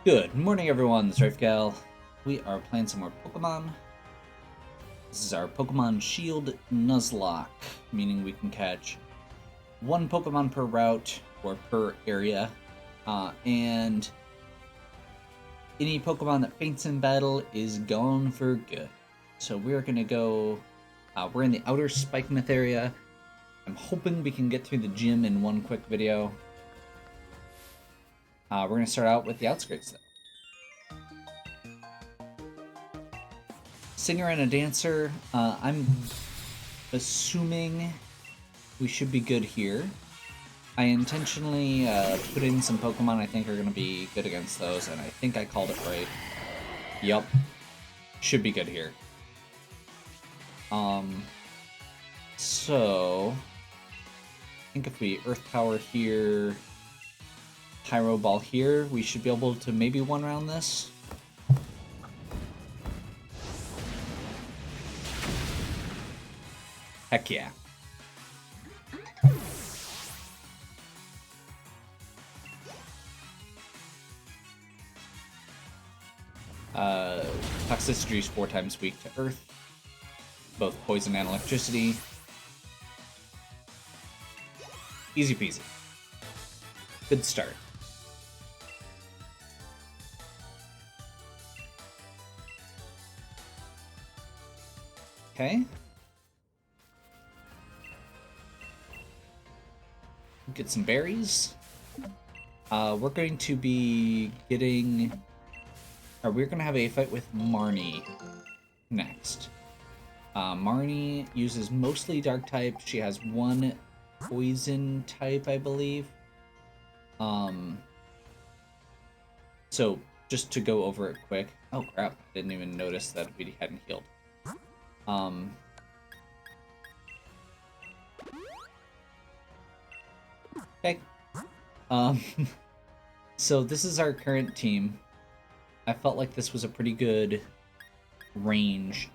Good morning, everyone. This is Gal. We are playing some more Pokemon. This is our Pokemon Shield Nuzlocke, meaning we can catch one Pokemon per route or per area, and any Pokemon that faints in battle is gone for good. So we're gonna go. We're in the outer Spikemuth area. I'm hoping we can get through the gym in one quick video. We're gonna start out with the outskirts, though. Singer and a dancer. I'm assuming we should be good here. I intentionally put in some Pokemon I think are going to be good against those, and I think I called it right. Yup. Should be good here. So I think if we Earth Power here, Pyro Ball here, we should be able to maybe one-round this. Heck yeah. Toxicity is 4 times weak to Earth. Both poison and electricity. Easy peasy. Good start. Okay. Get some berries. We're going to be getting... we're going to have a fight with Marnie next. Marnie uses mostly dark type. She has one poison type, I believe. So just to go over it quick. Oh crap, I didn't even notice that we hadn't healed. Okay. So this is our current team. I felt like this was a pretty good range.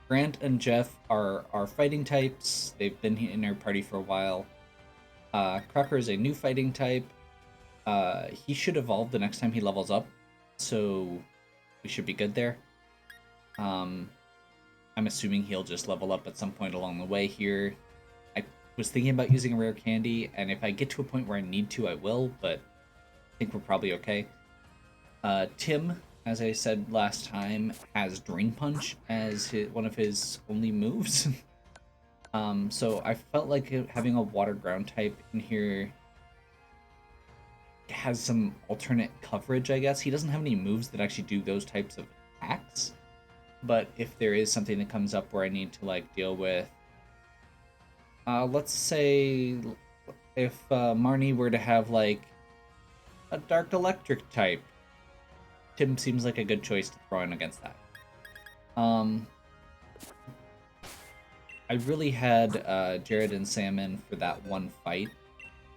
Grant and Jeff are fighting types. They've been in our party for a while. Crocker is a new fighting type. He should evolve the next time he levels up, so we should be good there. I'm assuming he'll just level up at some point along the way here. I was thinking about using a rare candy, and if I get to a point where I need to, I will, but I think we're probably okay. Tim, as I said last time, has Drain Punch as one of his only moves. So I felt like having a water ground type in here has some alternate coverage, I guess. He doesn't have any moves that actually do those types of attacks, but if there is something that comes up where I need to like deal with, let's say if Marnie were to have like a dark electric type, Tim seems like a good choice to throw in against that. I really had Jared and Sam in for that one fight,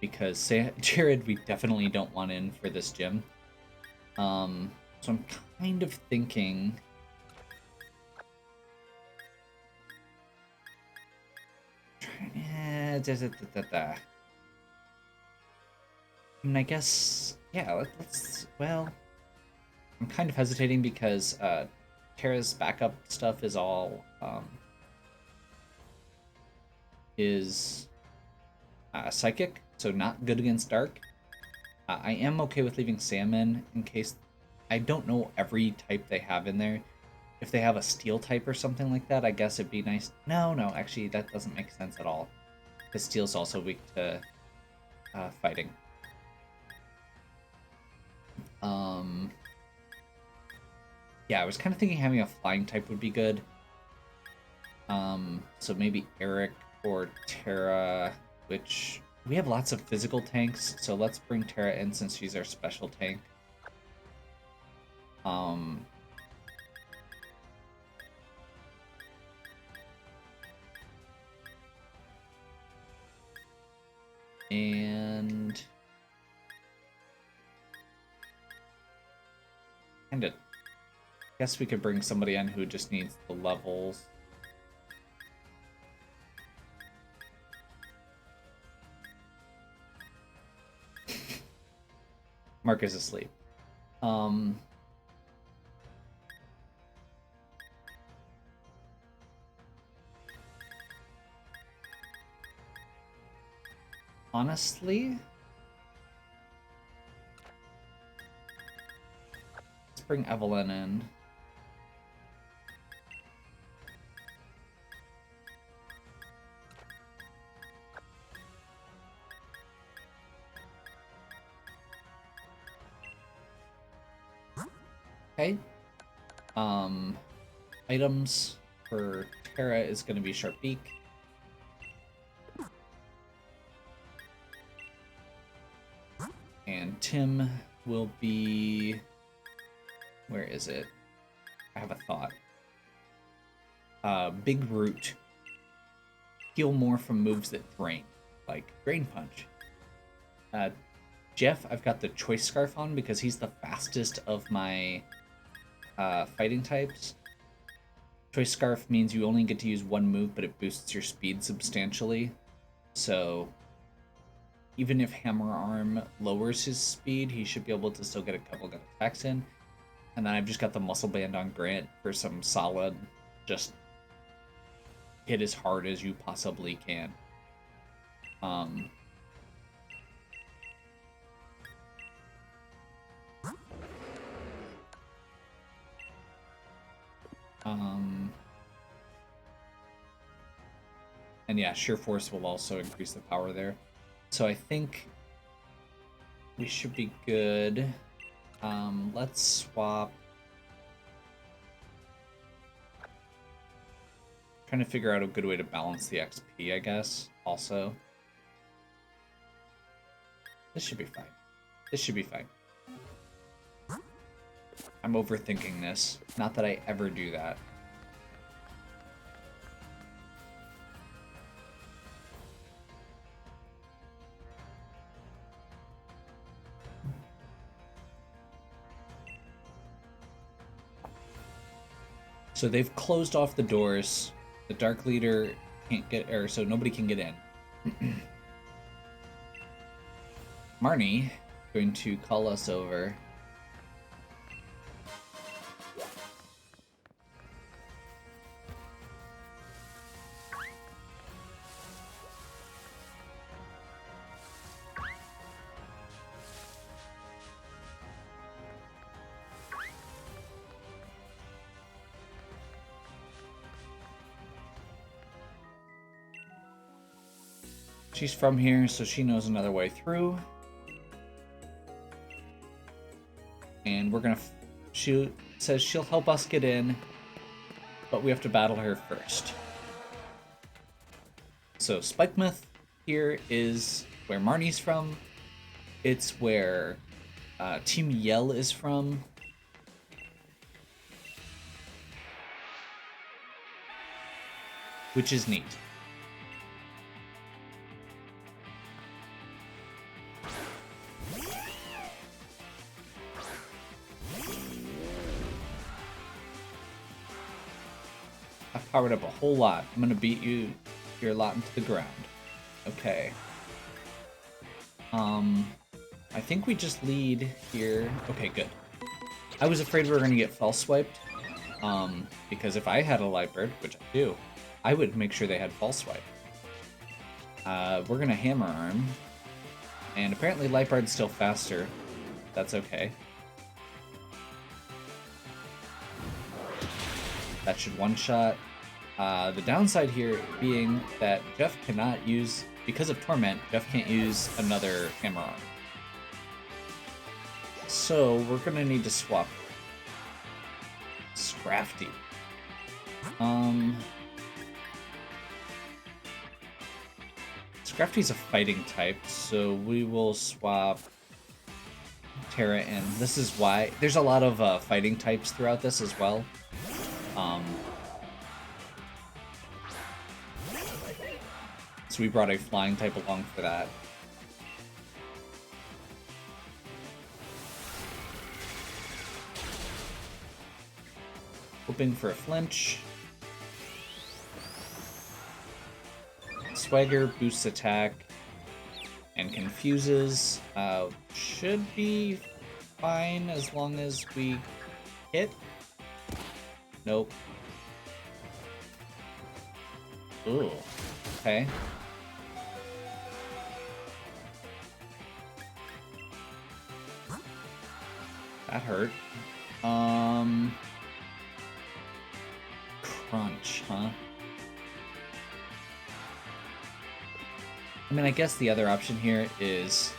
because Jared we definitely don't want in for this gym. So I'm kind of thinking... I mean, I guess... Yeah, let's... Well... I'm kind of hesitating because Terra's backup stuff is all... is psychic, so not good against dark. I am okay with leaving Sam in case... I don't know every type they have in there. If they have a steel type or something like that, I guess it'd be nice. No, actually that doesn't make sense at all, because steel's also weak to fighting. Yeah, I was kind of thinking having a flying type would be good. So maybe Eric or Terra, which we have lots of physical tanks, so let's bring Terra in since she's our special tank. And kind of guess we could bring somebody in who just needs the levels. Mark is asleep. Um, honestly, let's bring Evelyn in. Okay. Items for Terra is going to be Sharp Beak. And Tim will be... Where is it? I have a thought. Big Root. Heal more from moves that drain, like Drain Punch. Jeff, I've got the Choice Scarf on because he's the fastest of my fighting types. Choice Scarf means you only get to use one move, but it boosts your speed substantially. So even if Hammer Arm lowers his speed, he should be able to still get a couple good attacks in. And then I've just got the Muscle Band on Grant for some solid, just hit as hard as you possibly can. And yeah, Sheer Force will also increase the power there. So I think we should be good. Let's swap. Trying to figure out a good way to balance the XP, I guess, also. This should be fine. This should be fine. I'm overthinking this. Not that I ever do that. So they've closed off the doors. The Dark Leader can't get, or so nobody can get in. Marnie going to call us over. She's from here, so she knows another way through. And we're gonna... She says she'll help us get in, but we have to battle her first. So Spikemuth here is where Marnie's from. It's where Team Yell is from. Which is neat. I've powered up a whole lot. I'm gonna beat you your lot into the ground. Okay. I think we just lead here. Okay, good. I was afraid we were gonna get false swiped. Because if I had a Lightbird, which I do, I would make sure they had false swipe. We're gonna Hammer Arm. And apparently Lightbird's still faster. That's okay. That should one-shot. The downside here being that Jeff cannot use, because of Torment, Jeff can't use another Hammer Arm. So we're gonna need to swap. Scrafty. Scrafty's a fighting type, so we will swap Terra in. This is why there's a lot of fighting types throughout this as well. So we brought a flying type along for that. Hoping for a flinch. Swagger boosts attack and confuses. Should be fine as long as we hit. Nope. Ooh. Okay. That hurt. Crunch, huh? I mean, I guess the other option here is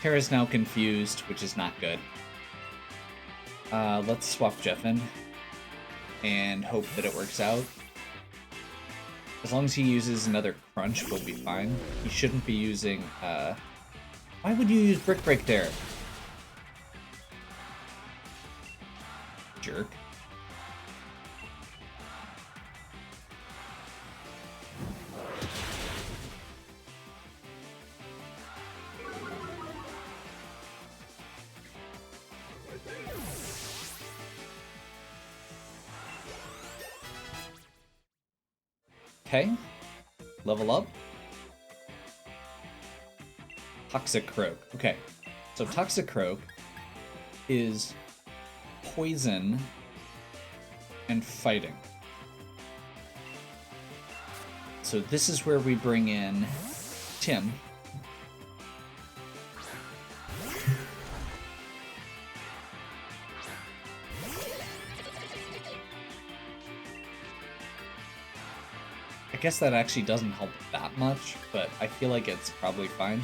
Terra's now confused, which is not good. Let's swap Jeff in and hope that it works out. As long as he uses another crunch, we'll be fine. He shouldn't be using, Why would you use Brick Break there? Jerk. Okay. Level up. Toxic Croak. Okay. So Toxic Croak is poison and fighting. So this is where we bring in Tim. I guess that actually doesn't help that much, but I feel like it's probably fine.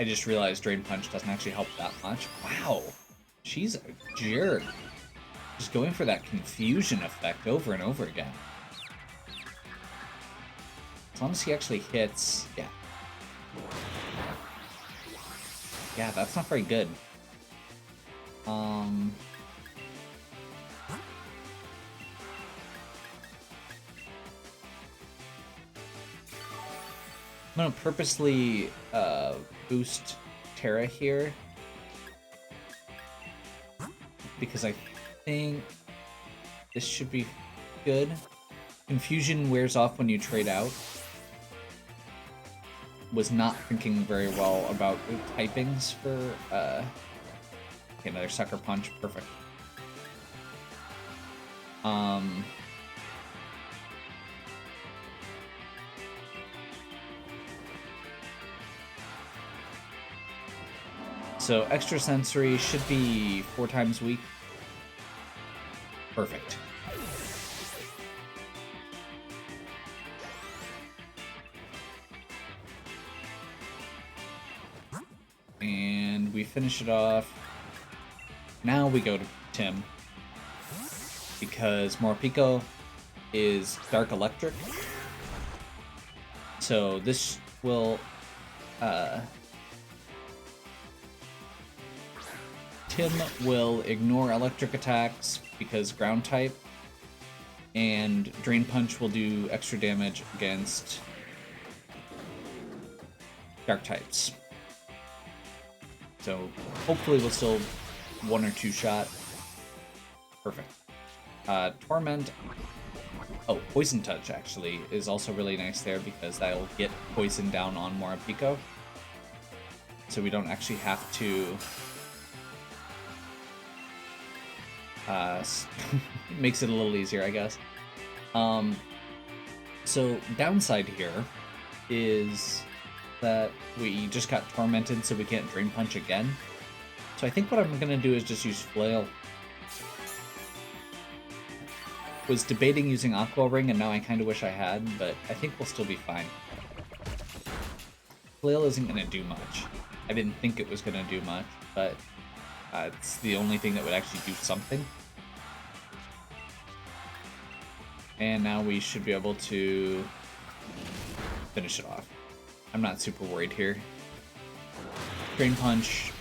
I just realized Drain Punch doesn't actually help that much. Wow, she's a jerk. Just going for that confusion effect over and over again. As long as he actually hits, yeah. Yeah, that's not very good. I'm gonna purposely boost Terra here because I think this should be good. Confusion wears off when you trade out. Was not thinking very well about the typings for okay, another Sucker Punch, perfect. So extrasensory should be 4 times weak. Perfect. And we finish it off. Now we go to Tim. Because Morpeko is Dark Electric. So this will Tim will ignore electric attacks because ground type, and Drain Punch will do extra damage against dark types. So hopefully we'll still 1 or 2 shot. Perfect. Torment. Oh, Poison Touch actually is also really nice there because that'll get poison down on Morpeko. So we don't actually have to it makes it a little easier, I guess. So downside here is that we just got tormented, so we can't Drain Punch again. So I think what I'm gonna do is just use Flail. Was debating using Aqua Ring, and now I kind of wish I had, but I think we'll still be fine. Flail isn't gonna do much. I didn't think it was gonna do much, but it's the only thing that would actually do something. And now we should be able to finish it off. I'm not super worried here. Drain Punch,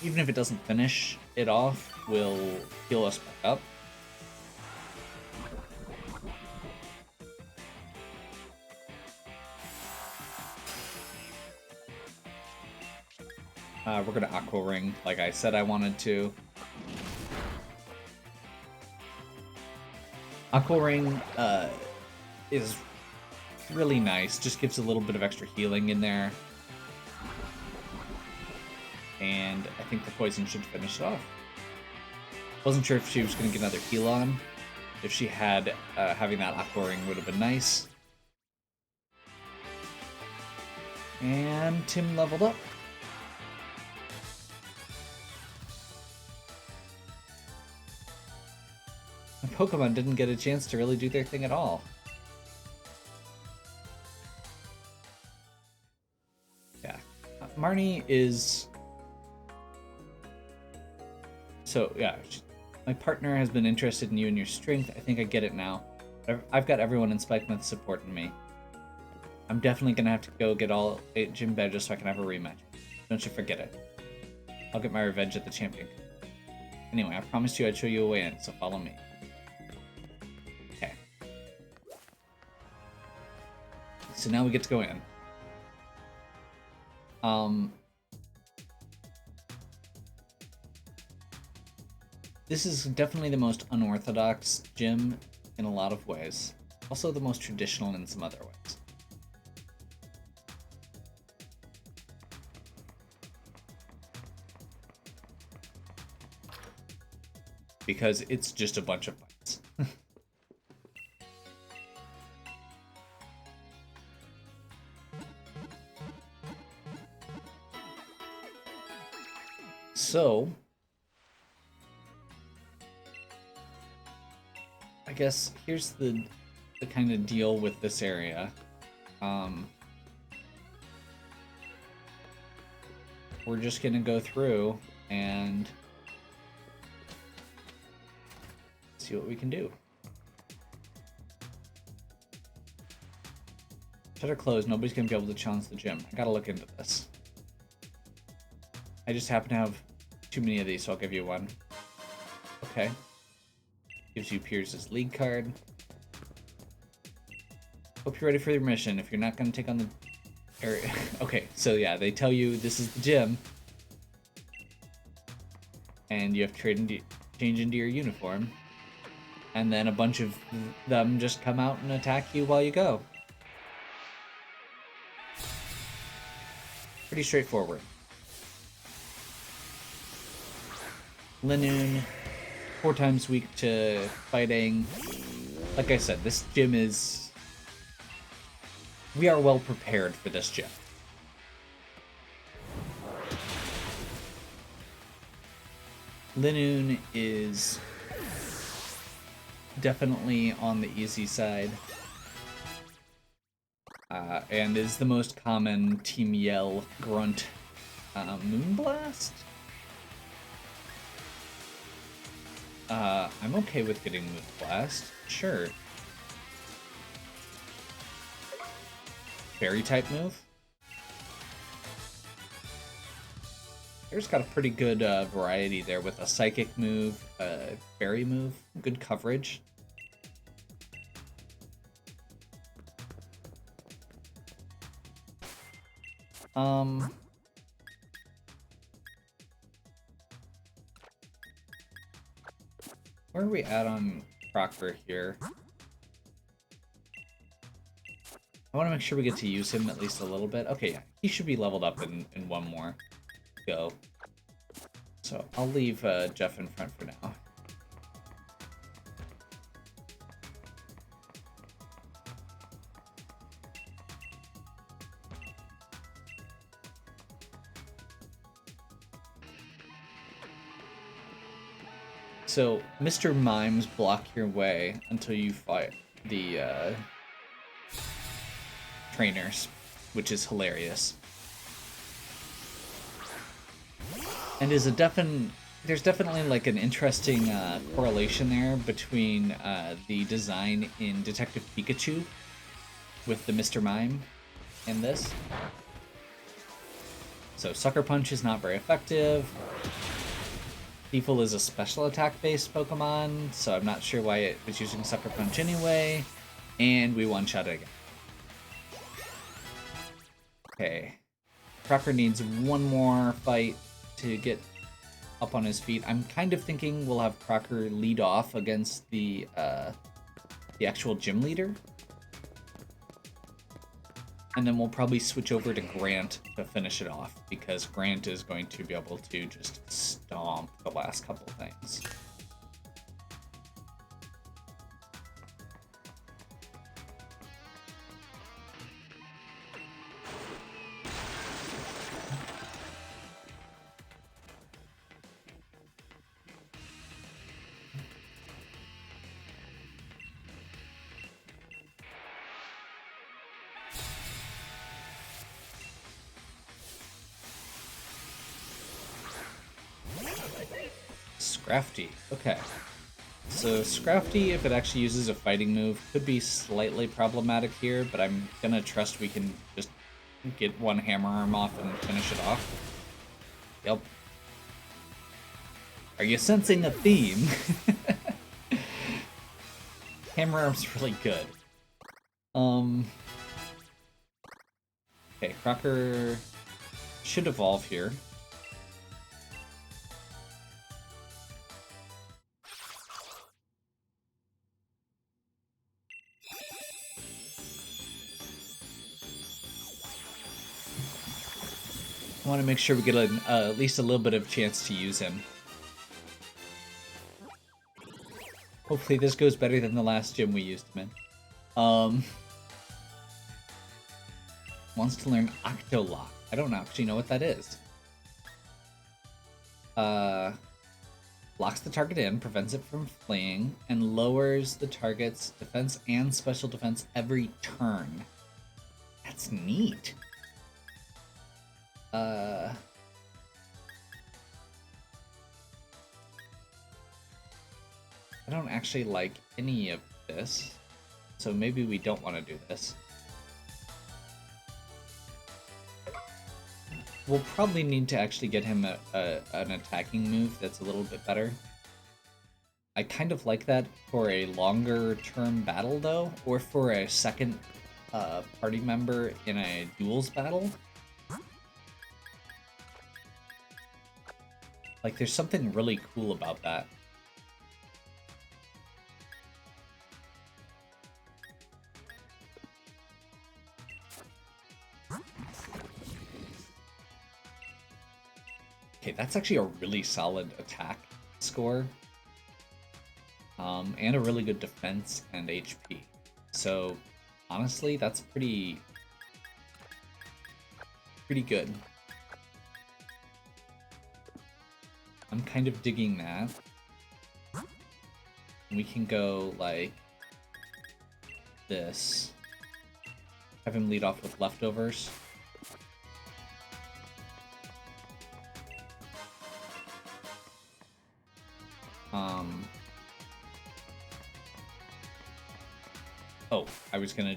even if it doesn't finish it off, will heal us back up. We're gonna Aqua Ring, like I said I wanted to. Aqua Ring is really nice. Just gives a little bit of extra healing in there. And I think the poison should finish it off. Wasn't sure if she was going to get another heal on. If she had, having that Aqua Ring would have been nice. And Tim leveled up. My Pokemon didn't get a chance to really do their thing at all. Yeah. Marnie is... So, yeah. My partner has been interested in you and your strength. I think I get it now. I've got everyone in Spikemuth supporting me. I'm definitely going to have to go get all 8 gym badges so I can have a rematch. Don't you forget it. I'll get my revenge at the champion. Anyway, I promised you I'd show you a way in, so follow me. Okay. So now we get to go in. This is definitely the most unorthodox gym in a lot of ways. Also the most traditional in some other ways. Because it's just a bunch of fights. So, I guess here's the kind of deal with this area. We're just gonna go through and see what we can do. Shutter closed. Nobody's gonna be able to challenge the gym. I gotta look into this. I just happen to have too many of these, so I'll give you one. Okay. Gives you Pierce's league card. Hope you're ready for your mission. If you're not gonna take on the area... Okay, so yeah, they tell you this is the gym. And you have to change into your uniform. And then a bunch of them just come out and attack you while you go. Pretty straightforward. Linoon, 4 times weak to fighting. Like I said, this gym is... We are well prepared for this gym. Linoon is definitely on the easy side. And is the most common Team Yell grunt. Moonblast? I'm okay with getting Moonblast. Sure. Fairy type move? There's got a pretty good variety there with a psychic move, fairy move, good coverage. Where are we at on Crocker here? I want to make sure we get to use him at least a little bit. Okay, yeah, he should be leveled up in one more go. So I'll leave Jeff in front for now. So, Mr. Mimes block your way until you fight the trainers, which is hilarious. And is a there's definitely like an interesting correlation there between the design in Detective Pikachu with the Mr. Mime in this. So, Sucker Punch is not very effective. Thieful is a special attack-based Pokemon, so I'm not sure why it was using Sucker Punch anyway. And we one-shot it again. Okay. Crocker needs one more fight to get up on his feet. I'm kind of thinking we'll have Crocker lead off against the actual gym leader. And then we'll probably switch over to Grant to finish it off, because Grant is going to be able to just stomp the last couple things. Scrafty. Okay. So Scrafty, if it actually uses a fighting move, could be slightly problematic here, but I'm gonna trust we can just get one hammer arm off and finish it off. Yep. Are you sensing a theme? Hammer arm's really good. Okay, Crocker should evolve here. I want to make sure we get at least a little bit of chance to use him. Hopefully this goes better than the last gym we used him in. Wants to learn Octolock. I don't actually know what that is. Locks the target in, prevents it from fleeing, and lowers the target's defense and special defense every turn. That's neat. I don't actually like any of this, so maybe we don't want to do this. We'll probably need to actually get him an attacking move that's a little bit better. I kind of like that for a longer term battle though, or for a second party member in a duels battle. Like, there's something really cool about that. Okay, that's actually a really solid attack score. And a really good defense and HP. So, honestly, that's pretty good. I'm kind of digging that. We can go like this. Have him lead off with leftovers. Oh, I was gonna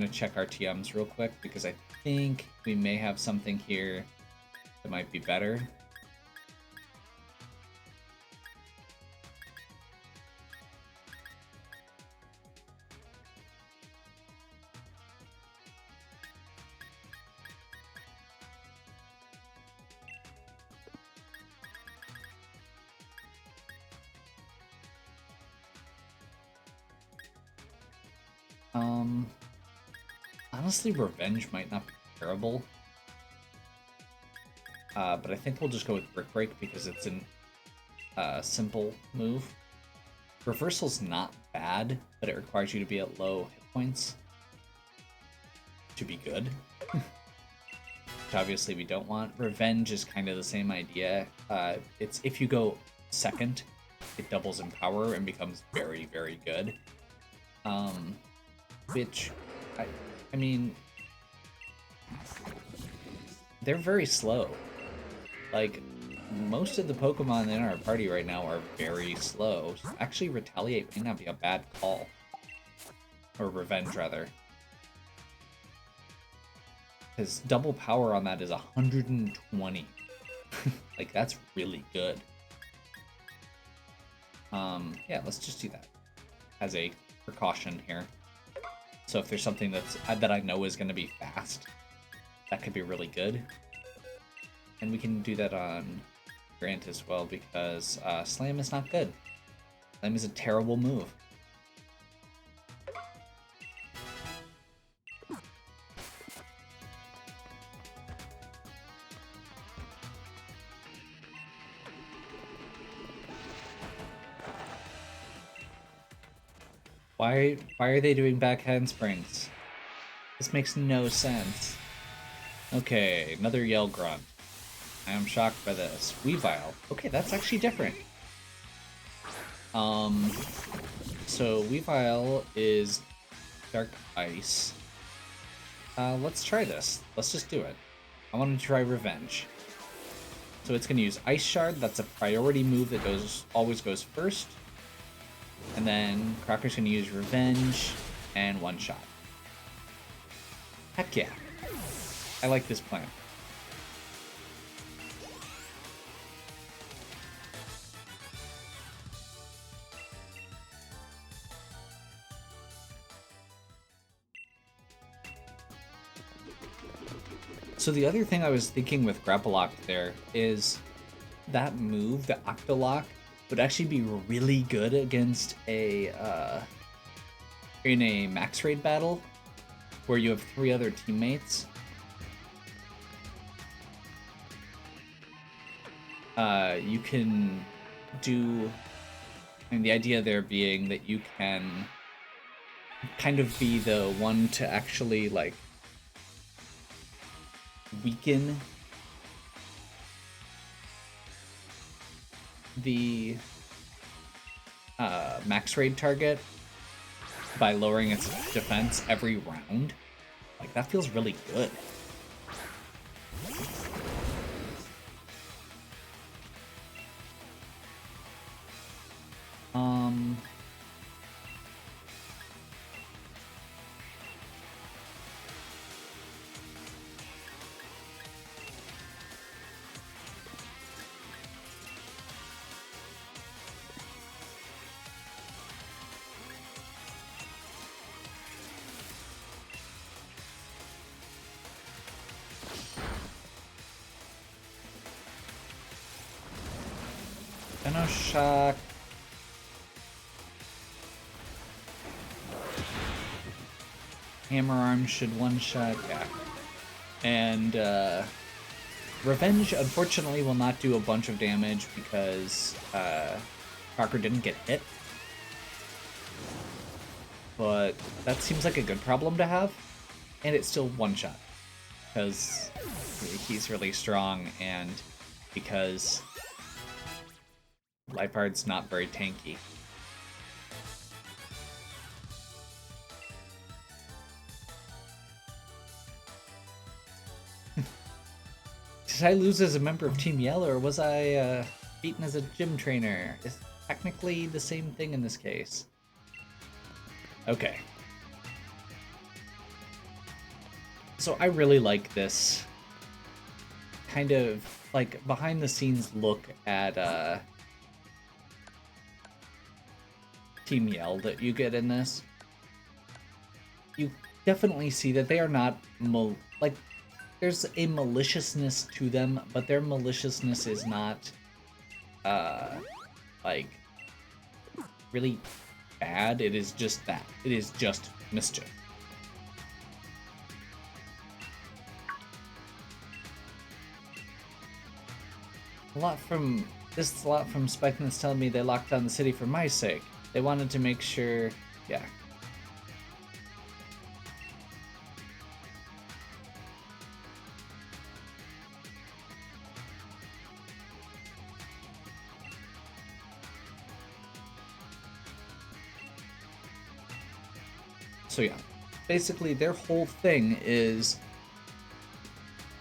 check our TMs real quick because I think we may have something here that might be better. Honestly, Revenge might not be terrible. But I think we'll just go with Brick Break because it's a simple move. Reversal's not bad, but it requires you to be at low hit points to be good. Which obviously we don't want. Revenge is kind of the same idea. It's if you go second, it doubles in power and becomes very, very good. Which, I mean, they're very slow. Like, most of the Pokemon in our party right now are very slow. So actually, Retaliate may not be a bad call. Or Revenge, rather. Because double power on that is 120. Like, that's really good. Yeah, let's just do that. As a precaution here. So if there's something that I know is going to be fast, that could be really good. And we can do that on Grant as well, because Slam is not good. Slam is a terrible move. Why are they doing back handsprings? This makes no sense. Okay, another Yell Grunt. I am shocked by this. Weavile. Okay, that's actually different. So Weavile is Dark Ice. Let's try this. Let's just do it. I want to try Revenge. So it's going to use Ice Shard. That's a priority move that always goes first. And then Crocker's going to use Revenge and one shot. Heck yeah. I like this plan. So the other thing I was thinking with Grapple Lock there is that move, the Octolock, would actually be really good against in a max raid battle where you have 3 other teammates. You can do, and the idea there being that you can kind of be the one to actually like weaken the max raid target by lowering its defense every round. Like, that feels really good. Shock. Hammer Arm should one-shot, yeah. And Revenge, unfortunately, will not do a bunch of damage because Crocker didn't get hit. But that seems like a good problem to have. And it's still one-shot. Because he's really strong and because Lifeheart's not very tanky. Did I lose as a member of Team Yell, or was I beaten as a gym trainer? It's technically the same thing in this case. Okay. So I really like this kind of like behind the scenes look at Team Yell that you get in this. You definitely see that they are not like there's a maliciousness to them, but their maliciousness is not like really bad. It is just that. It is just mischief. A lot from Spikemuth telling me they locked down the city for my sake. They wanted to make sure, yeah. So yeah, basically their whole thing is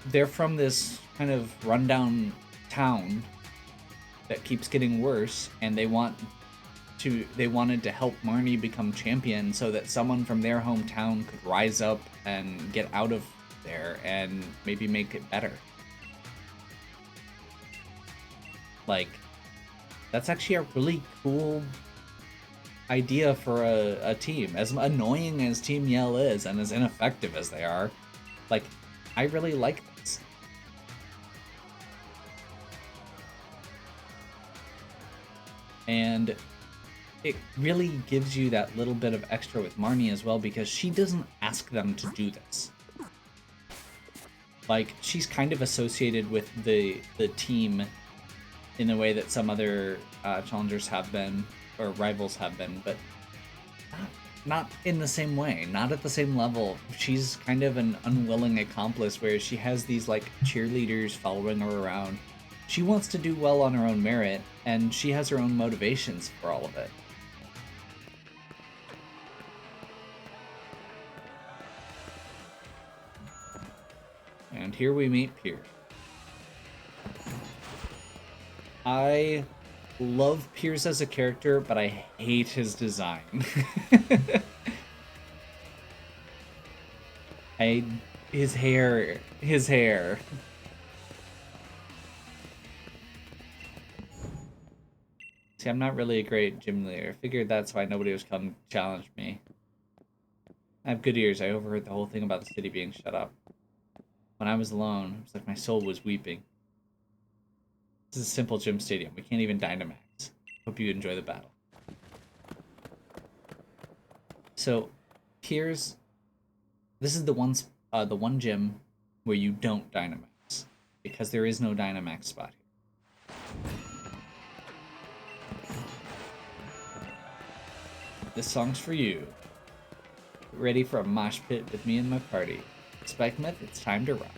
they're from this kind of rundown town that keeps getting worse, and they wanted to help Marnie become champion so that someone from their hometown could rise up and get out of there and maybe make it better. Like, that's actually a really cool idea for a team. As annoying as Team Yell is and as ineffective as they are, like, I really like this. And it really gives you that little bit of extra with Marnie as well, because she doesn't ask them to do this. Like, she's kind of associated with the team in a way that some other challengers have been, or rivals have been, but not in the same way, not at the same level. She's kind of an unwilling accomplice where she has these like cheerleaders following her around. She wants to do well on her own merit, and she has her own motivations for all of it. And here we meet Pierce. I love Pierce as a character, but I hate his design. His hair. See, I'm not really a great gym leader. I figured that's why nobody was coming to challenge me. I have good ears. I overheard the whole thing about the city being shut up. When I was alone, it was like my soul was weeping. This is a simple gym stadium. We can't even Dynamax. Hope you enjoy the battle. So, here's... This is the one gym where you don't Dynamax. Because there is no Dynamax spot here. This song's for you. Get ready for a mosh pit with me and my party. Spikemuth, it's time to rock.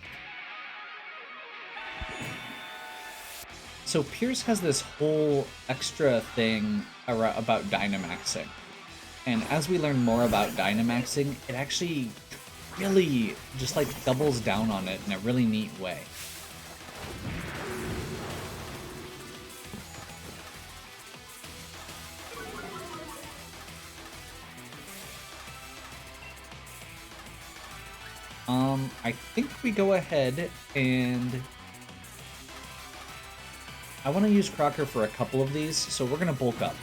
So Pierce has this whole extra thing about Dynamaxing. And as we learn more about Dynamaxing, it actually really just like doubles down on it in a really neat way. I think we go ahead and... I want to use Crocker for a couple of these, so we're going to bulk up.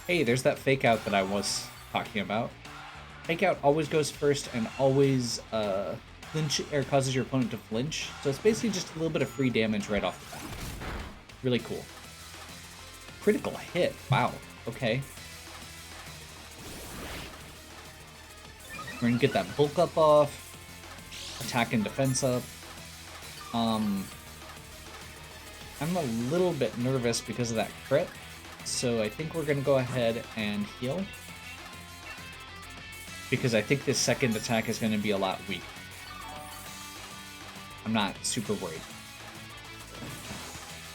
Hey, there's that fake out that I was talking about. Fake out always goes first and always flinch or causes your opponent to flinch, so it's basically just a little bit of free damage right off the bat. Really cool. Critical hit, wow, okay. We're gonna get that bulk up off, attack and defense up. I'm a little bit nervous because of that crit, so I think we're gonna go ahead and heal. Because I think this second attack is gonna be a lot weak. I'm not super worried.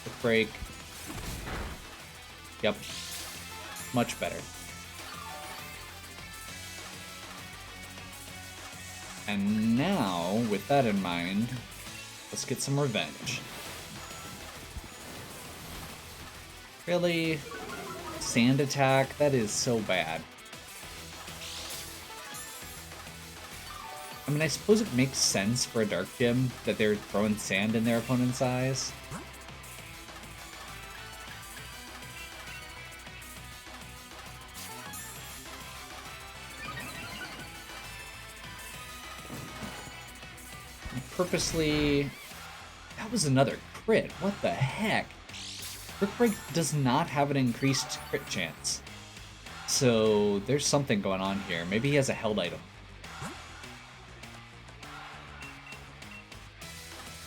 Quick break. Yep. Much better. And now, with that in mind, let's get some revenge. Really? Sand attack? That is so bad. I mean, I suppose it makes sense for a Dark Gym that they're throwing sand in their opponent's eyes. Purposely... That was another crit. What the heck? Quick Break does not have an increased crit chance. So there's something going on here. Maybe he has a held item.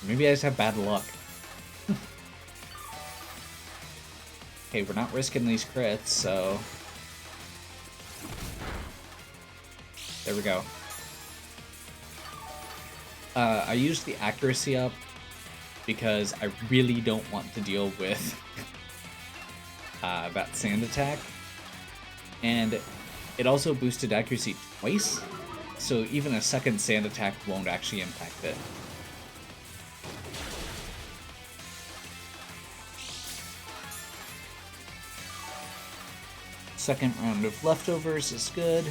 Maybe I just have bad luck. Okay, we're not risking these crits, so... There we go. I used the accuracy up because I really don't want to deal with that sand attack. And it also boosted accuracy twice, so even a second sand attack won't actually impact it. Second round of leftovers is good.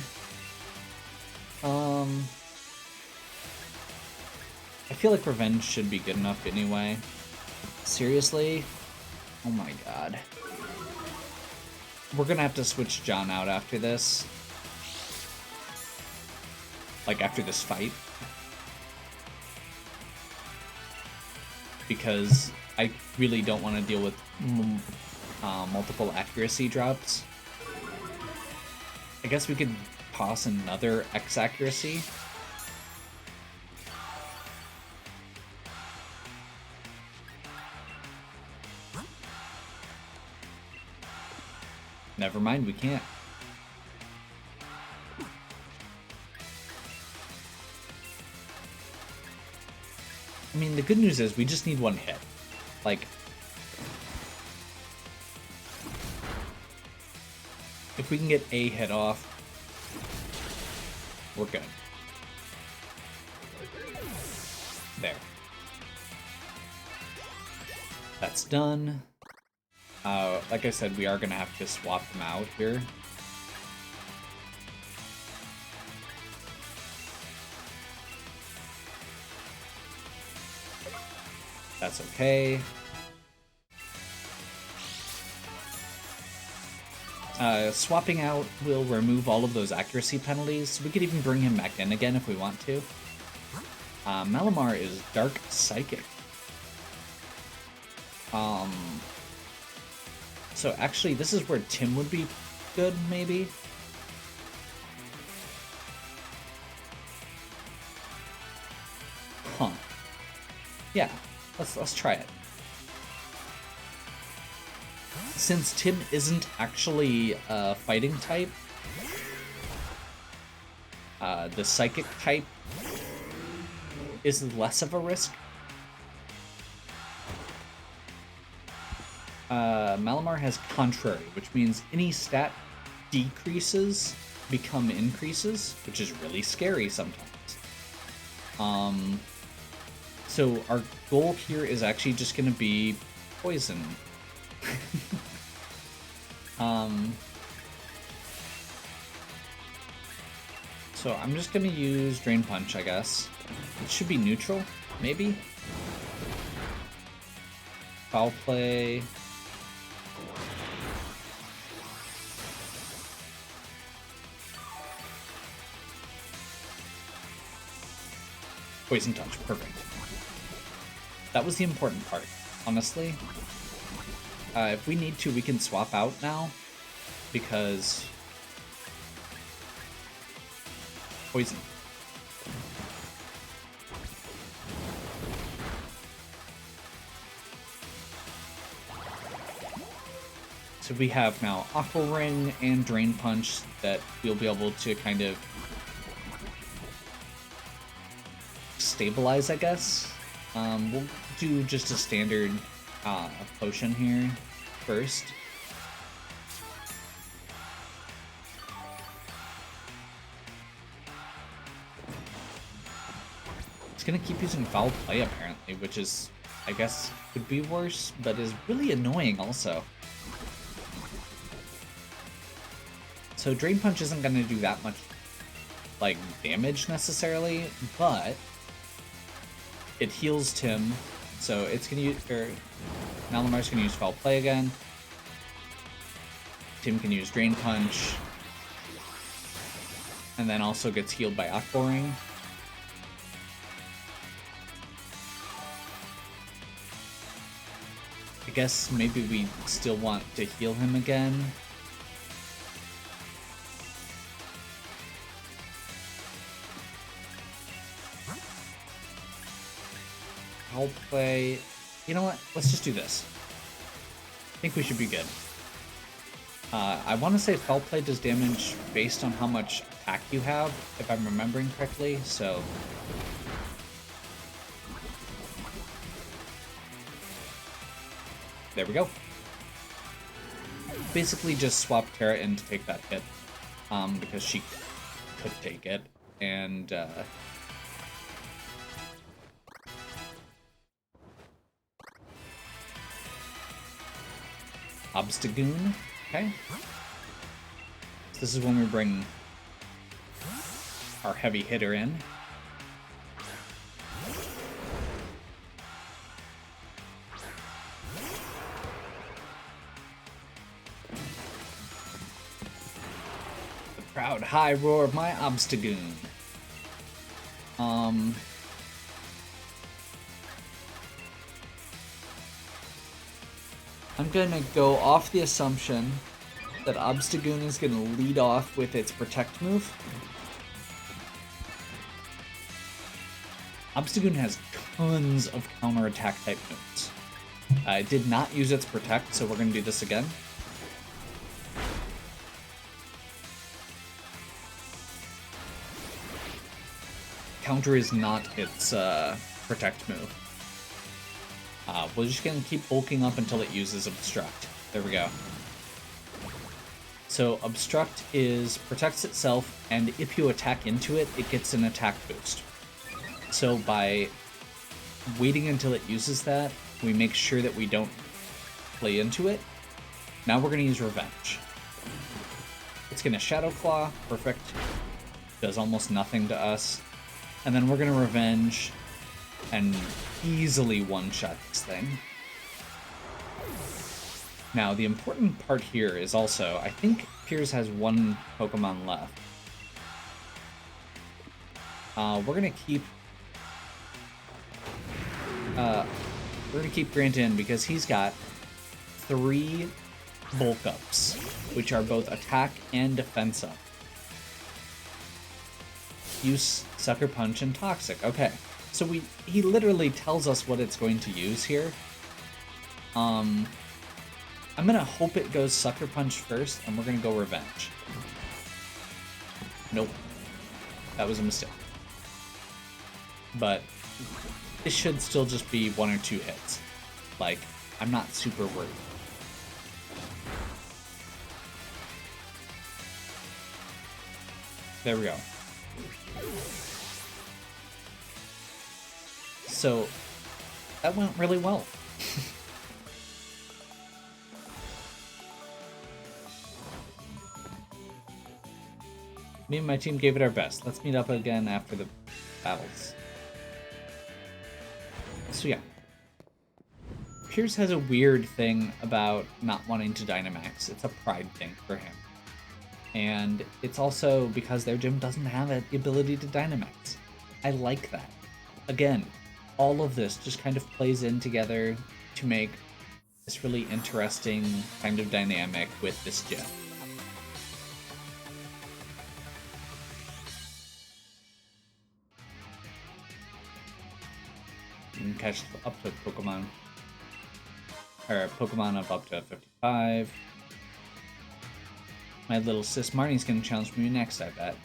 I feel like revenge should be good enough anyway. Seriously? Oh my god. We're gonna have to switch John out after this. Like, after this fight. Because I really don't want to deal with multiple accuracy drops. I guess we could toss another X accuracy. Never mind, we can't. I mean, the good news is we just need one hit. Like, if we can get a hit off, we're good. There. That's done. Like I said, we are going to have to swap them out here. That's okay. Swapping out will remove all of those accuracy penalties. We could even bring him back in again if we want to. Malamar is Dark Psychic. So actually, this is where Tim would be good, maybe? Huh. Yeah, let's try it. Since Tim isn't actually a fighting type, the psychic type is less of a risk. Malamar has Contrary, which means any stat decreases become increases, which is really scary sometimes. So our goal here is actually just going to be poison. So I'm just going to use Drain Punch, I guess. It should be neutral, maybe? Foul Play. Poison Touch, perfect. That was the important part, honestly. If we need to, we can swap out now, because poison. So we have now Aqua Ring and Drain Punch that we'll be able to kind of stabilize, I guess. We'll do just a standard potion here first. It's gonna keep using Foul Play apparently, which is, I guess, could be worse, but is really annoying also. So Drain Punch isn't gonna do that much, like, damage necessarily, but it heals Tim, so it's gonna use, Malamar's gonna use Foul Play again. Tim can use Drain Punch, and then also gets healed by Aqua Ring. I guess maybe we still want to heal him again. I'll play... You know what? Let's just do this. I think we should be good. I want to say Foul Play does damage based on how much attack you have, if I'm remembering correctly, so... There we go. Basically just swap Terra in to take that hit, because she could take it, and... Obstagoon, okay. So this is when we bring our heavy hitter in. The proud high roar of my Obstagoon. I'm gonna go off the assumption that Obstagoon is gonna lead off with its Protect move. Obstagoon has tons of counterattack type moves. It did not use its Protect, so we're gonna do this again. counter is not its protect move. We're just gonna keep bulking up until it uses obstruct. There we go. So obstruct protects itself, and if you attack into it, it gets an attack boost. So by waiting until it uses that, we make sure that we don't play into it. Now we're gonna use revenge. It's gonna Shadow Claw, perfect. Does almost nothing to us. And then we're gonna revenge and easily one-shot this thing. Now, the important part here is also, I think Piers has one Pokemon left. We're gonna keep Grant in because he's got 3 bulk ups, which are both attack and defense up. Use Sucker Punch and Toxic. Okay, so he literally tells us what it's going to use here. I'm gonna hope it goes Sucker Punch first, and we're gonna go Revenge. Nope. That was a mistake. But this should still just be 1 or 2 hits. Like, I'm not super worried. There we go. So, that went really well. Me and my team gave it our best. Let's meet up again after the battles. So yeah. Piers has a weird thing about not wanting to Dynamax. It's a pride thing for him. And it's also because their gym doesn't have the ability to Dynamax. I like that. Again, all of this just kind of plays in together to make this really interesting kind of dynamic with this gym. You can catch up to Pokemon, or Pokemon of up to 55. My little sis Marnie's gonna challenge me next, I bet.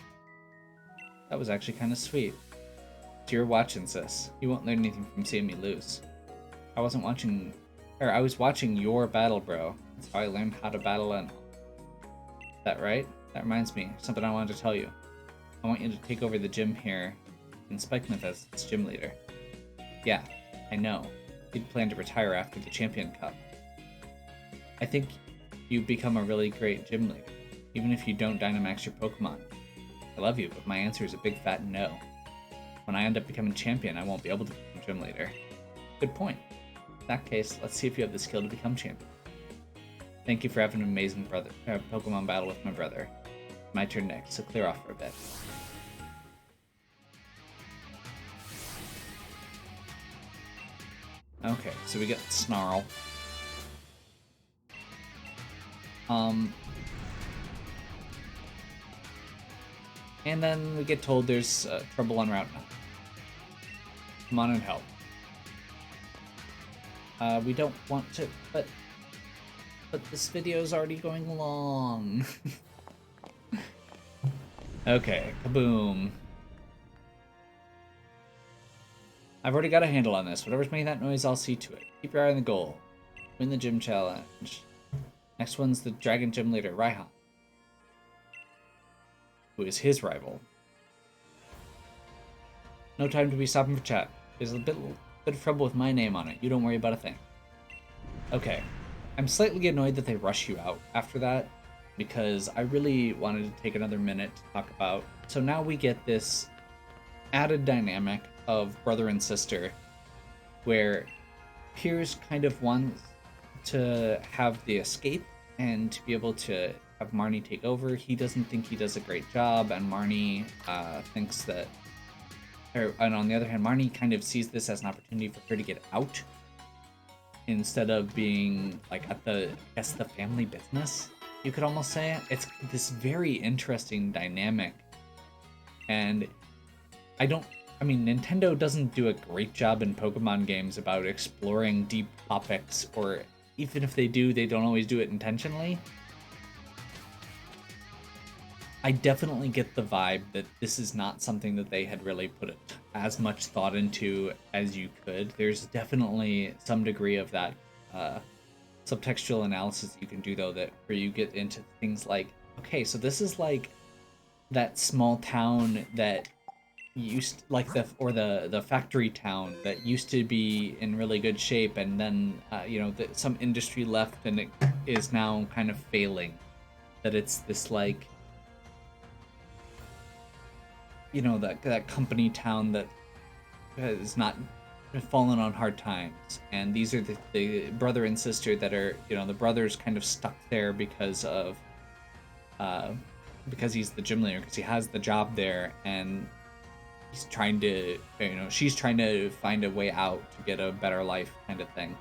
That was actually kind of sweet. So you're watching, sis. You won't learn anything from seeing me lose. I was watching your battle, bro. That's how I learned how to battle and... Is that right? That reminds me, something I wanted to tell you. I want you to take over the gym here, and Spikemuth as its gym leader. Yeah, I know. You'd plan to retire after the Champion Cup. I think you'd become a really great gym leader, even if you don't Dynamax your Pokemon. I love you, but my answer is a big fat no. When I end up becoming champion, I won't be able to become gym leader. Good point. In that case, let's see if you have the skill to become champion. Thank you for having an amazing Pokemon battle with my brother. My turn next, so clear off for a bit. Okay, so we get Snarl. And then we get told there's trouble on Route 9. Come on and help. We don't want to, but this video's already going long. Okay, kaboom. I've already got a handle on this. Whatever's making that noise, I'll see to it. Keep your eye on the goal. Win the gym challenge. Next one's the Dragon Gym Leader, Raihan, who is his rival. No time to be stopping for chat. There's a bit of trouble with my name on it. You don't worry about a thing. Okay. I'm slightly annoyed that they rush you out after that, because I really wanted to take another minute to talk about... So now we get this added dynamic of brother and sister, where Piers kind of wants to have the escape and to be able to have Marnie take over. He doesn't think he does a great job, and Marnie thinks that... and on the other hand, Marnie kind of sees this as an opportunity for her to get out, instead of being, like, at the family business, you could almost say. It's this very interesting dynamic, and Nintendo doesn't do a great job in Pokemon games about exploring deep topics, or even if they do, they don't always do it intentionally. I definitely get the vibe that this is not something that they had really put as much thought into as you could. There's definitely some degree of that uh, subtextual analysis you can do, though, that where you get into things like, okay, so this is like that small town that used like the factory town that used to be in really good shape, and then some industry left and it is now kind of failing. That it's this like that company town that has not fallen on hard times, and these are the brother and sister that are, the brother's kind of stuck there uh because he's the gym leader, because he has the job there, and he's trying to, she's trying to find a way out to get a better life, kind of thing.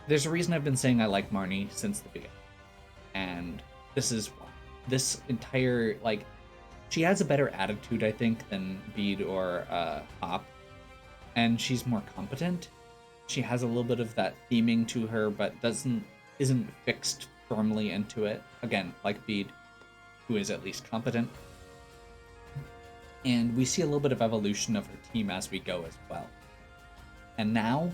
There's a reason I've been saying I like Marnie since the beginning, and this is this entire, like, she has a better attitude, I think, than Bede or Pop, and she's more competent. She has a little bit of that theming to her, but isn't fixed firmly into it. Again, like Bede, who is at least competent. And we see a little bit of evolution of her team as we go as well. And now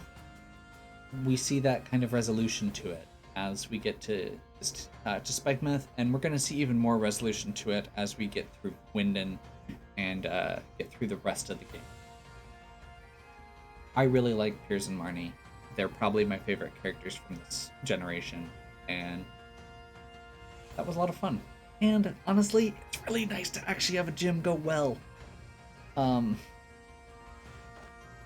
we see that kind of resolution to it as we get to Spikemuth, and we're going to see even more resolution to it as we get through Winden and get through the rest of the game. I really like Piers and Marnie. They're probably my favorite characters from this generation, and that was a lot of fun. And honestly, it's really nice to actually have a gym go well.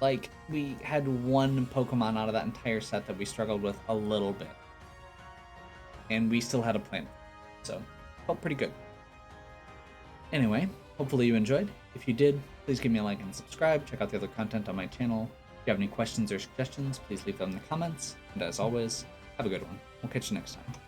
Like, we had one Pokemon out of that entire set that we struggled with a little bit, and we still had a plan, so felt pretty good. Anyway, hopefully you enjoyed. If you did, please give me a like and subscribe. Check out the other content on my channel. If you have any questions or suggestions, please leave them in the comments. And as always, have a good one. We'll catch you next time.